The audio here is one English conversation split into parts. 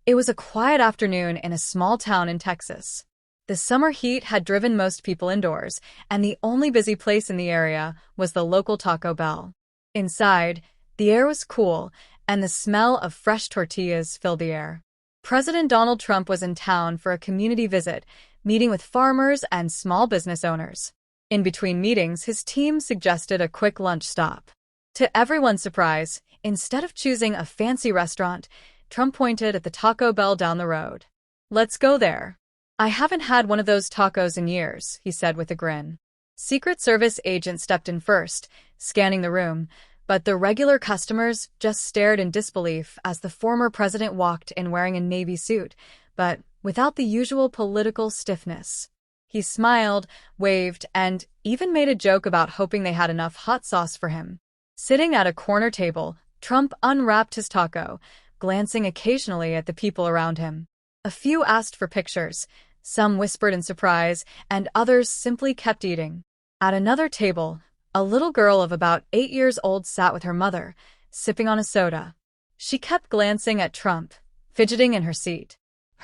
It was a quiet afternoon in a small town in Texas. The summer heat had driven most people indoors, and the only busy place in the area was the local Taco Bell. Inside, the air was cool, and the smell of fresh tortillas filled the air. President Donald Trump was in town for a community visit, meeting with farmers and small business owners. In between meetings, his team suggested a quick lunch stop. To everyone's surprise, instead of choosing a fancy restaurant, Trump pointed at the Taco Bell down the road. "Let's go there." "I haven't had one of those tacos in years," he said with a grin. Secret Service agent stepped in first, scanning the room, but the regular customers just stared in disbelief as the former president walked in wearing a navy suit, but without the usual political stiffness. He smiled, waved, and even made a joke about hoping they had enough hot sauce for him. Sitting at a corner table, Trump unwrapped his taco, glancing occasionally at the people around him. A few asked for pictures, some whispered in surprise, and others simply kept eating. At another table, a little girl of about 8 years old sat with her mother, sipping on a soda. She kept glancing at Trump, fidgeting in her seat.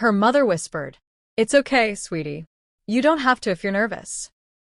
Her mother whispered, "It's okay, sweetie. You don't have to if you're nervous."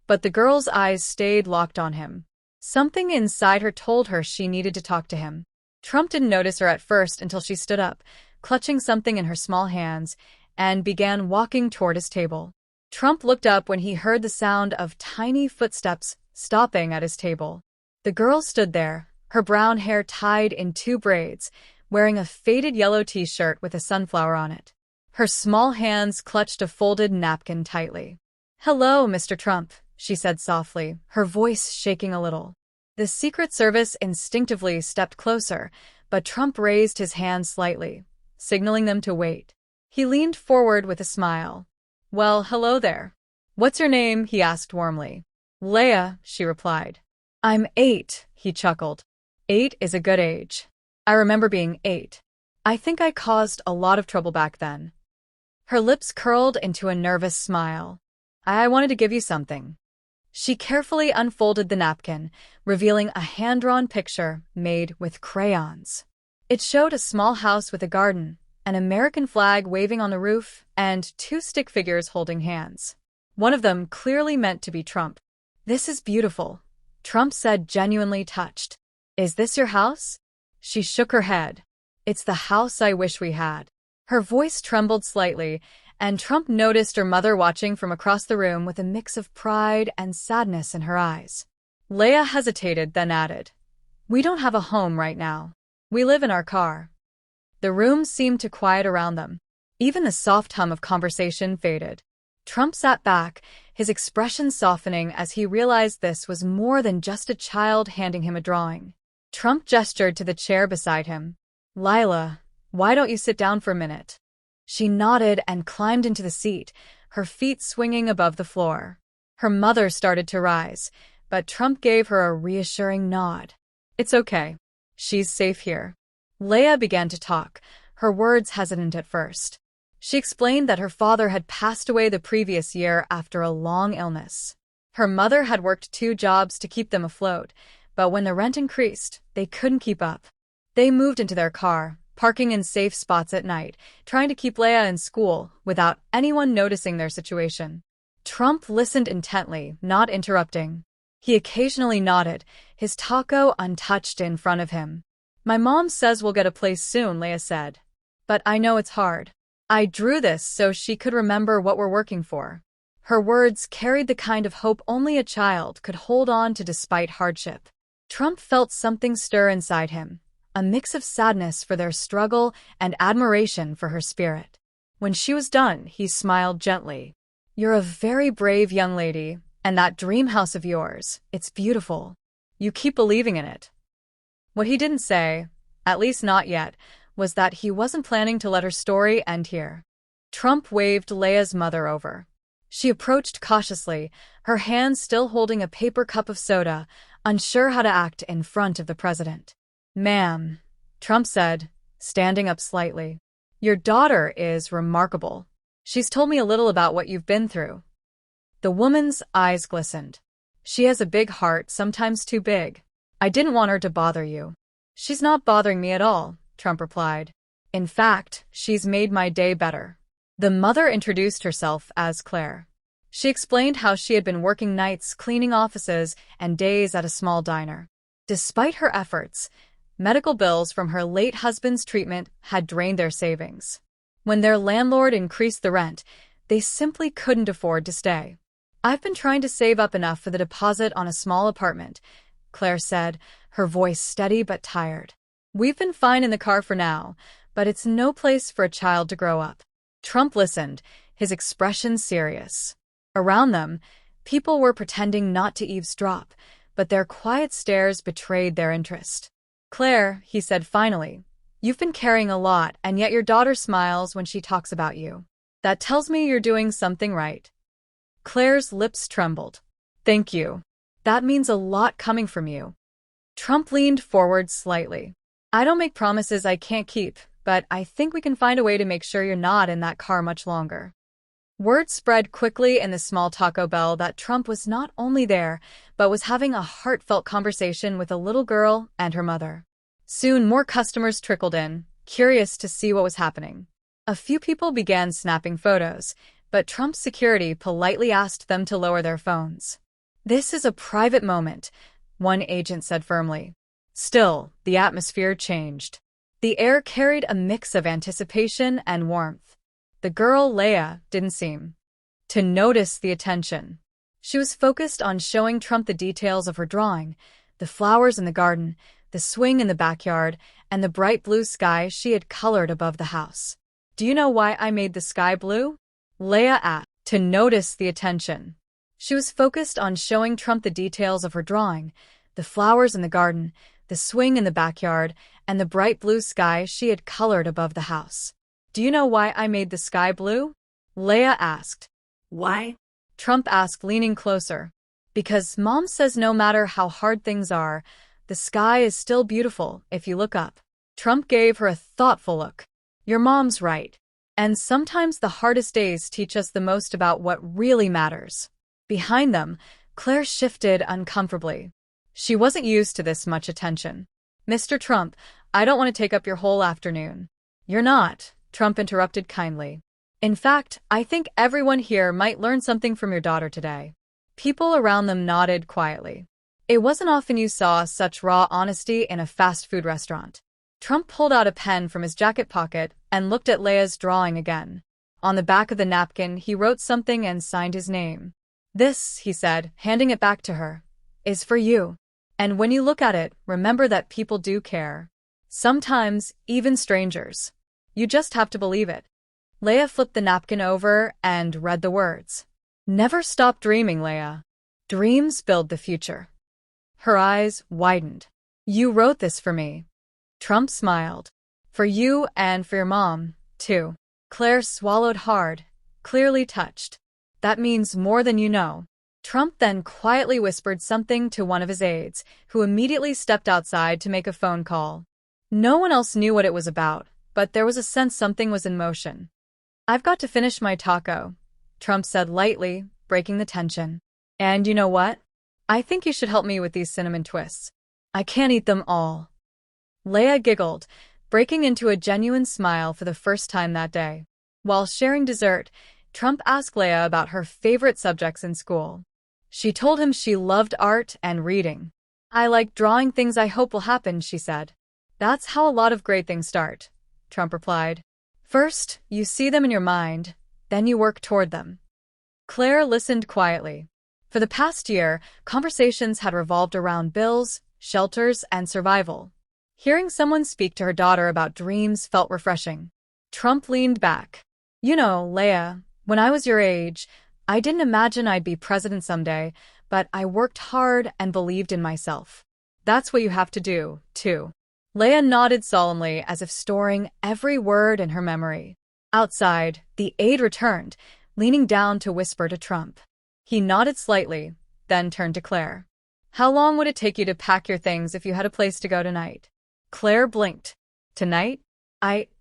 But the girl's eyes stayed locked on him. Something inside her told her she needed to talk to him. Trump didn't notice her at first until she stood up, clutching something in her small hands, and began walking toward his table. Trump looked up when he heard the sound of tiny footsteps stopping at his table. The girl stood there, her brown hair tied in 2 braids, wearing a faded yellow t-shirt with a sunflower on it. Her small hands clutched a folded napkin tightly. "Hello, Mr. Trump," she said softly, her voice shaking a little. The Secret Service instinctively stepped closer, but Trump raised his hand slightly, signaling them to wait. He leaned forward with a smile. "Well, hello there. What's your name?" he asked warmly. "Leia," she replied. "I'm 8, he chuckled. 8 is a good age. I remember being 8. I think I caused a lot of trouble back then." Her lips curled into a nervous smile. "I wanted to give you something." She carefully unfolded the napkin, revealing a hand-drawn picture made with crayons. It showed a small house with a garden, an American flag waving on the roof, and 2 stick figures holding hands. One of them clearly meant to be Trump. "This is beautiful," Trump said, genuinely touched. "Is this your house?" She shook her head. "It's the house I wish we had." Her voice trembled slightly, and Trump noticed her mother watching from across the room with a mix of pride and sadness in her eyes. Leia hesitated, then added, "We don't have a home right now. We live in our car." The room seemed to quiet around them. Even the soft hum of conversation faded. Trump sat back, his expression softening as he realized this was more than just a child handing him a drawing. Trump gestured to the chair beside him. "Lila, why don't you sit down for a minute?" She nodded and climbed into the seat, her feet swinging above the floor. Her mother started to rise, but Trump gave her a reassuring nod. "It's okay. She's safe here." Leia began to talk, her words hesitant at first. She explained that her father had passed away the previous year after a long illness. Her mother had worked 2 jobs to keep them afloat, but when the rent increased, they couldn't keep up. They moved into their car, parking in safe spots at night, trying to keep Leia in school without anyone noticing their situation. Trump listened intently, not interrupting. He occasionally nodded, his taco untouched in front of him. "My mom says we'll get a place soon," Leia said. "But I know it's hard. I drew this so she could remember what we're working for." Her words carried the kind of hope only a child could hold on to despite hardship. Trump felt something stir inside him, a mix of sadness for their struggle and admiration for her spirit. When she was done, he smiled gently. "You're a very brave young lady, and that dream house of yours, it's beautiful. You keep believing in it." What he didn't say, at least not yet, was that he wasn't planning to let her story end here. Trump waved Leia's mother over. She approached cautiously, her hand still holding a paper cup of soda, unsure how to act in front of the president. "Ma'am," Trump said, standing up slightly, "your daughter is remarkable. She's told me a little about what you've been through." The woman's eyes glistened. "She has a big heart, sometimes too big. I didn't want her to bother you." "She's not bothering me at all," Trump replied. In fact, she's made my day better." The mother introduced herself as Claire. She explained how she had been working nights cleaning offices and days at a small diner. Despite her efforts, medical bills from her late husband's treatment had drained their savings. When their landlord increased the rent, they simply couldn't afford to stay. "I've been trying to save up enough for the deposit on a small apartment," Claire said, her voice steady but tired. "We've been fine in the car for now, but it's no place for a child to grow up." Trump listened, his expression serious. Around them, people were pretending not to eavesdrop, but their quiet stares betrayed their interest. "Claire," he said finally, "you've been carrying a lot, and yet your daughter smiles when she talks about you. That tells me you're doing something right." Claire's lips trembled. "Thank you. That means a lot coming from you." Trump leaned forward slightly. "I don't make promises I can't keep, but I think we can find a way to make sure you're not in that car much longer." Word spread quickly in the small Taco Bell that Trump was not only there, but was having a heartfelt conversation with a little girl and her mother. Soon more customers trickled in, curious to see what was happening. A few people began snapping photos, but Trump's security politely asked them to lower their phones. "This is a private moment," one agent said firmly. Still, the atmosphere changed. The air carried a mix of anticipation and warmth. The girl, Leia, didn't seem to notice the attention. She was focused on showing Trump the details of her drawing, the flowers in the garden, the swing in the backyard, and the bright blue sky she had colored above the house. "Do you know why I made the sky blue?" Leia asked. To notice the attention. She was focused on showing Trump the details of her drawing, the flowers in the garden, the swing in the backyard, and the bright blue sky she had colored above the house. "Do you know why I made the sky blue?" Leia asked. "Why?" Trump asked, leaning closer. "Because Mom says no matter how hard things are, the sky is still beautiful if you look up." Trump gave her a thoughtful look. "Your mom's right. And sometimes the hardest days teach us the most about what really matters." Behind them, Claire shifted uncomfortably. She wasn't used to this much attention. "Mr. Trump, I don't want to take up your whole afternoon." "You're not," Trump interrupted kindly. "In fact, I think everyone here might learn something from your daughter today." People around them nodded quietly. It wasn't often you saw such raw honesty in a fast food restaurant. Trump pulled out a pen from his jacket pocket and looked at Leia's drawing again. On the back of the napkin, he wrote something and signed his name. "This," he said, handing it back to her, "is for you. And when you look at it, remember that people do care. Sometimes, even strangers. You just have to believe it." Leia flipped the napkin over and read the words. "Never stop dreaming, Leia. Dreams build the future." Her eyes widened. "You wrote this for me." Trump smiled. "For you and for your mom, too." Claire swallowed hard, clearly touched. "That means more than you know." Trump then quietly whispered something to one of his aides, who immediately stepped outside to make a phone call. No one else knew what it was about, but there was a sense something was in motion. "I've got to finish my taco," Trump said lightly, breaking the tension. "And you know what? I think you should help me with these cinnamon twists. I can't eat them all." Leia giggled, breaking into a genuine smile for the first time that day. While sharing dessert, Trump asked Leia about her favorite subjects in school. She told him she loved art and reading. "I like drawing things I hope will happen," she said. "That's how a lot of great things start," Trump replied. "First, you see them in your mind, then you work toward them." Claire listened quietly. For the past year, conversations had revolved around bills, shelters, and survival. Hearing someone speak to her daughter about dreams felt refreshing. Trump leaned back. "You know, Leia, when I was your age, I didn't imagine I'd be president someday, but I worked hard and believed in myself. That's what you have to do, too." Leia nodded solemnly as if storing every word in her memory. Outside, the aide returned, leaning down to whisper to Trump. He nodded slightly, then turned to Claire. "How long would it take you to pack your things if you had a place to go tonight?" Claire blinked. "Tonight?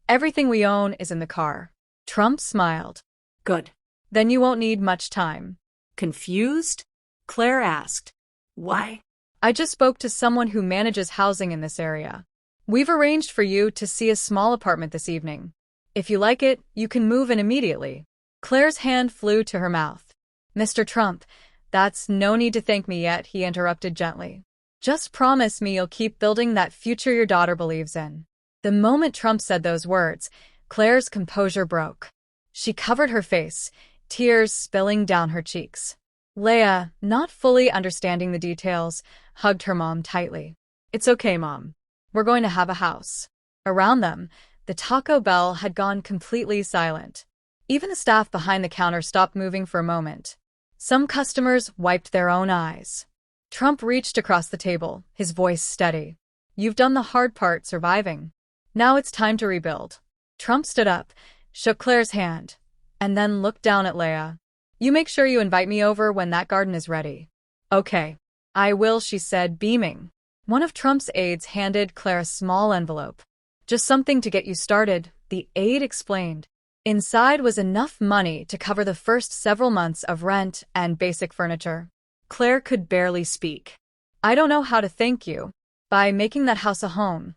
Everything we own is in the car." Trump smiled. "Good." "Then you won't need much time." Confused? Claire asked. "Why?" "I just spoke to someone who manages housing in this area. We've arranged for you to see a small apartment this evening. If you like it, you can move in immediately." Claire's hand flew to her mouth. "Mr. Trump, that's no need to thank me yet," he interrupted gently. "Just promise me you'll keep building that future your daughter believes in." The moment Trump said those words, Claire's composure broke. She covered her face, tears spilling down her cheeks. Leia, not fully understanding the details, hugged her mom tightly. "It's okay, Mom. We're going to have a house." Around them, the Taco Bell had gone completely silent. Even the staff behind the counter stopped moving for a moment. Some customers wiped their own eyes. Trump reached across the table, his voice steady. "You've done the hard part, surviving. Now it's time to rebuild." Trump stood up, shook Claire's hand, and then looked down at Leia. "You make sure you invite me over when that garden is ready." "Okay. I will," she said, beaming. One of Trump's aides handed Claire a small envelope. "Just something to get you started," the aide explained. Inside was enough money to cover the first several months of rent and basic furniture. Claire could barely speak. "I don't know how to thank you. By making that house a home,"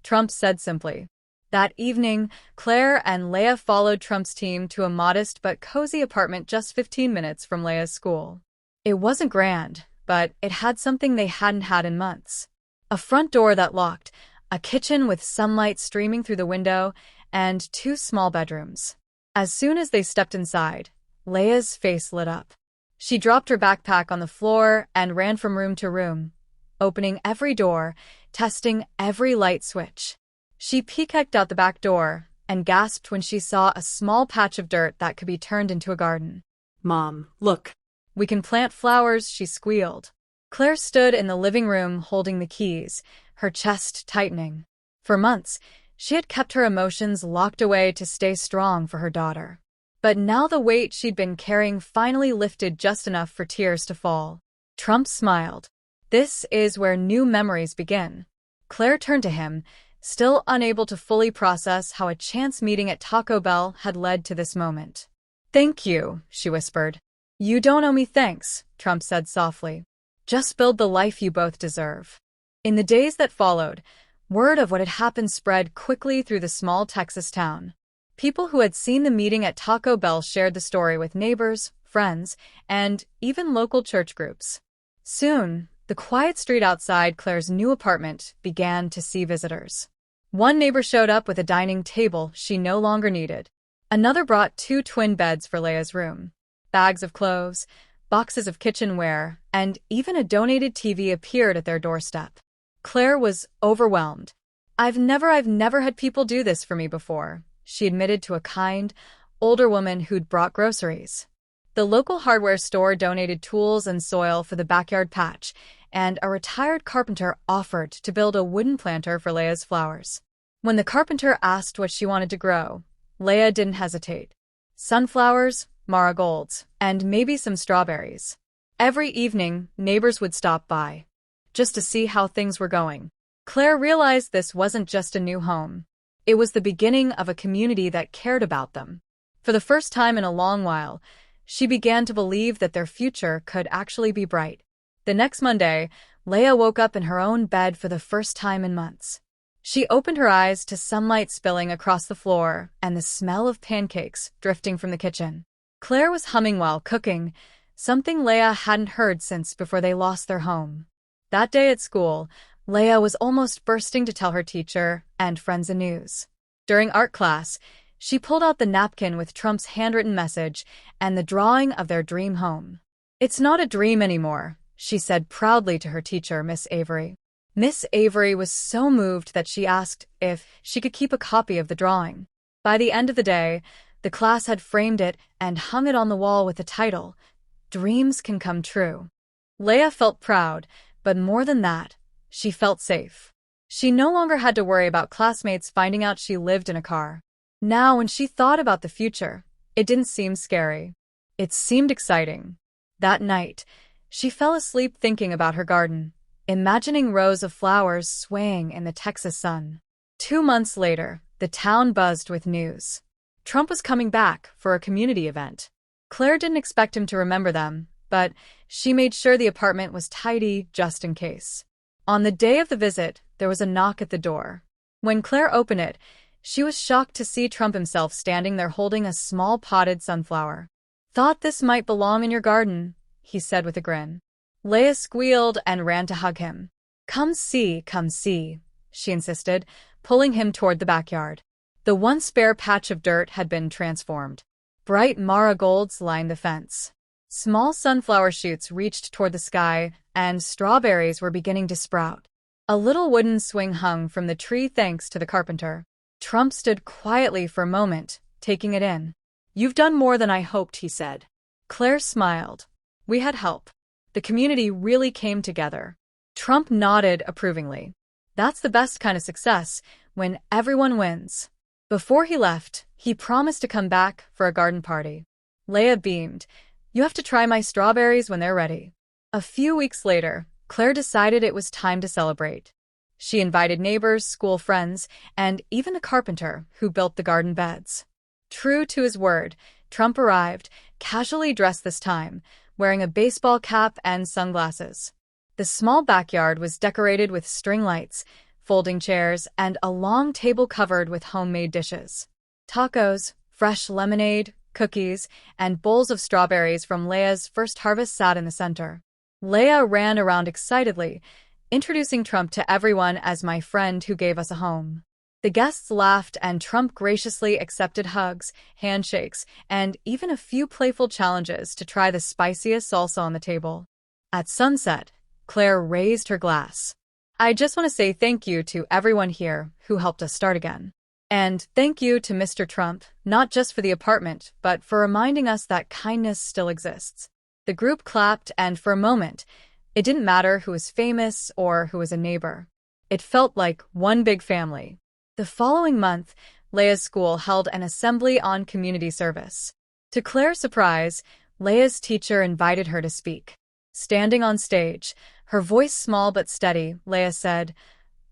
Trump said simply. That evening, Claire and Leia followed Trump's team to a modest but cozy apartment just 15 minutes from Leia's school. It wasn't grand, but it had something they hadn't had in months. A front door that locked, a kitchen with sunlight streaming through the window, and 2 small bedrooms. As soon as they stepped inside, Leia's face lit up. She dropped her backpack on the floor and ran from room to room, opening every door, testing every light switch. She peeked out the back door and gasped when she saw a small patch of dirt that could be turned into a garden. Mom, look. "We can plant flowers," she squealed. Claire stood in the living room holding the keys, her chest tightening. For months, she had kept her emotions locked away to stay strong for her daughter. But now the weight she'd been carrying finally lifted just enough for tears to fall. Trump smiled. "This is where new memories begin." Claire turned to him, still unable to fully process how a chance meeting at Taco Bell had led to this moment. "Thank you," she whispered. "You don't owe me thanks," Trump said softly. "Just build the life you both deserve." In the days that followed, word of what had happened spread quickly through the small Texas town. People who had seen the meeting at Taco Bell shared the story with neighbors, friends, and even local church groups. Soon, the quiet street outside Claire's new apartment began to see visitors. One neighbor showed up with a dining table she no longer needed. Another brought 2 twin beds for Leia's room. Bags of clothes, boxes of kitchenware, and even a donated TV appeared at their doorstep. Claire was overwhelmed. I've never had people do this for me before," she admitted to a kind, older woman who'd brought groceries. The local hardware store donated tools and soil for the backyard patch, and a retired carpenter offered to build a wooden planter for Leia's flowers. When the carpenter asked what she wanted to grow, Leia didn't hesitate. Sunflowers, marigolds, and maybe some strawberries. Every evening, neighbors would stop by, just to see how things were going. Claire realized this wasn't just a new home. It was the beginning of a community that cared about them. For the first time in a long while, she began to believe that their future could actually be bright. The next Monday, Leia woke up in her own bed for the first time in months. She opened her eyes to sunlight spilling across the floor and the smell of pancakes drifting from the kitchen. Claire was humming while cooking, something Leia hadn't heard since before they lost their home. That day at school, Leia was almost bursting to tell her teacher and friends the news. During art class, she pulled out the napkin with Trump's handwritten message and the drawing of their dream home. "It's not a dream anymore," she said proudly to her teacher, Miss Avery. Miss Avery was so moved that she asked if she could keep a copy of the drawing. By the end of the day, the class had framed it and hung it on the wall with the title, "Dreams Can Come True." Leia felt proud, but more than that, she felt safe. She no longer had to worry about classmates finding out she lived in a car. Now, when she thought about the future, it didn't seem scary. It seemed exciting. That night, she fell asleep thinking about her garden, imagining rows of flowers swaying in the Texas sun. 2 months later, the town buzzed with news. Trump was coming back for a community event. Claire didn't expect him to remember them, but she made sure the apartment was tidy just in case. On the day of the visit, there was a knock at the door. When Claire opened it, she was shocked to see Trump himself standing there holding a small potted sunflower. "Thought this might belong in your garden," he said with a grin. Leia squealed and ran to hug him. Come see," she insisted, pulling him toward the backyard. The once bare patch of dirt had been transformed. Bright marigolds lined the fence. Small sunflower shoots reached toward the sky, and strawberries were beginning to sprout. A little wooden swing hung from the tree thanks to the carpenter. Trump stood quietly for a moment, taking it in. "You've done more than I hoped," he said. Claire smiled. "We had help. The community really came together." Trump nodded approvingly. "That's the best kind of success, when everyone wins." Before he left, he promised to come back for a garden party. Leia beamed. "You have to try my strawberries when they're ready." A few weeks later, Claire decided it was time to celebrate. She invited neighbors, school friends, and even a carpenter who built the garden beds. True to his word, Trump arrived, casually dressed this time, wearing a baseball cap and sunglasses. The small backyard was decorated with string lights, folding chairs, and a long table covered with homemade dishes. Tacos, fresh lemonade, cookies, and bowls of strawberries from Leia's first harvest sat in the center. Leia ran around excitedly, introducing Trump to everyone as "my friend who gave us a home." The guests laughed, and Trump graciously accepted hugs, handshakes, and even a few playful challenges to try the spiciest salsa on the table. At sunset, Claire raised her glass. "I just want to say thank you to everyone here who helped us start again. And thank you to Mr. Trump, not just for the apartment, but for reminding us that kindness still exists." The group clapped, and for a moment, it didn't matter who was famous or who was a neighbor. It felt like one big family. The following month, Leia's school held an assembly on community service. To Claire's surprise, Leia's teacher invited her to speak. Standing on stage, her voice small but steady, Leia said,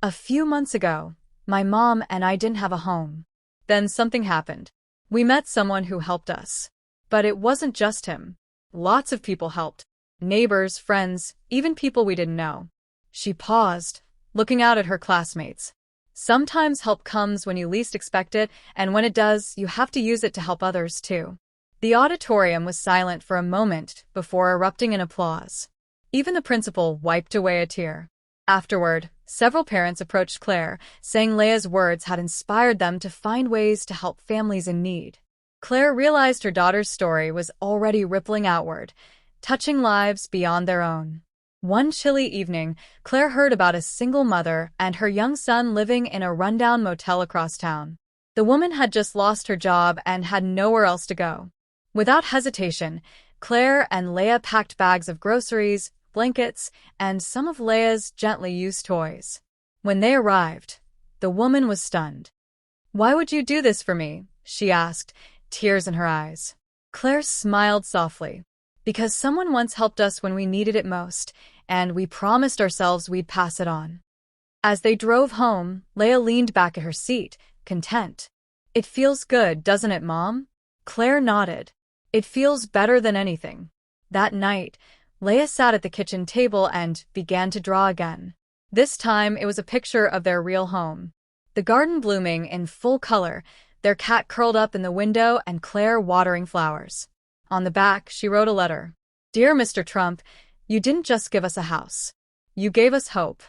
"A few months ago, my mom and I didn't have a home. Then something happened. We met someone who helped us. But it wasn't just him. Lots of people helped. Neighbors, friends, even people we didn't know." She paused, looking out at her classmates. Sometimes help comes when you least expect it, and when it does, you have to use it to help others too. The auditorium was silent for a moment before erupting in applause. Even the principal wiped away a tear. Afterward, several parents approached Claire, saying Leia's words had inspired them to find ways to help families in need. Claire realized her daughter's story was already rippling outward, touching lives beyond their own. One chilly evening, Claire heard about a single mother and her young son living in a rundown motel across town. The woman had just lost her job and had nowhere else to go. Without hesitation, Claire and Leia packed bags of groceries, blankets, and some of Leia's gently used toys. When they arrived, the woman was stunned. "Why would you do this for me?" she asked, tears in her eyes. Claire smiled softly. "Because someone once helped us when we needed it most, and we promised ourselves we'd pass it on." As they drove home, Leia leaned back at her seat, content. "It feels good, doesn't it, Mom?" Claire nodded. "It feels better than anything." That night, Leia sat at the kitchen table and began to draw again. This time, it was a picture of their real home. The garden blooming in full color, their cat curled up in the window, and Claire watering flowers. On the back, she wrote a letter. "Dear Mr. Trump, you didn't just give us a house. You gave us hope.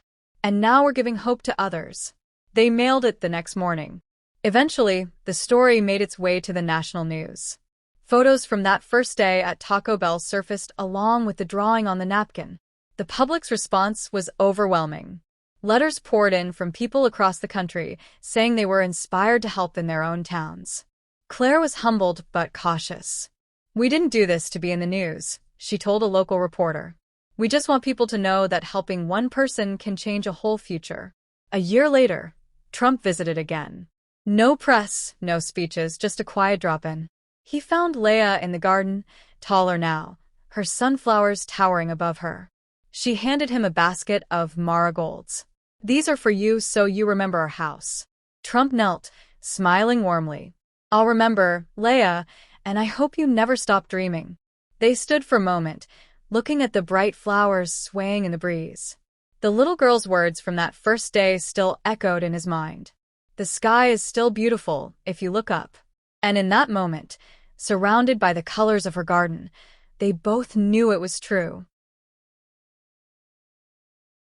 And now we're giving hope to others." They mailed it the next morning. Eventually, the story made its way to the national news. Photos from that first day at Taco Bell surfaced along with the drawing on the napkin. The public's response was overwhelming. Letters poured in from people across the country, saying they were inspired to help in their own towns. Claire was humbled but cautious. "We didn't do this to be in the news," she told a local reporter. "We just want people to know that helping one person can change a whole future." A year later, Trump visited again. No press, no speeches, just a quiet drop-in. He found Leia in the garden, taller now, her sunflowers towering above her. She handed him a basket of marigolds. "These are for you so you remember our house." Trump knelt, smiling warmly. "I'll remember, Leia, and I hope you never stop dreaming." They stood for a moment, looking at the bright flowers swaying in the breeze. The little girl's words from that first day still echoed in his mind. The sky is still beautiful if you look up. And in that moment, surrounded by the colors of her garden, they both knew it was true.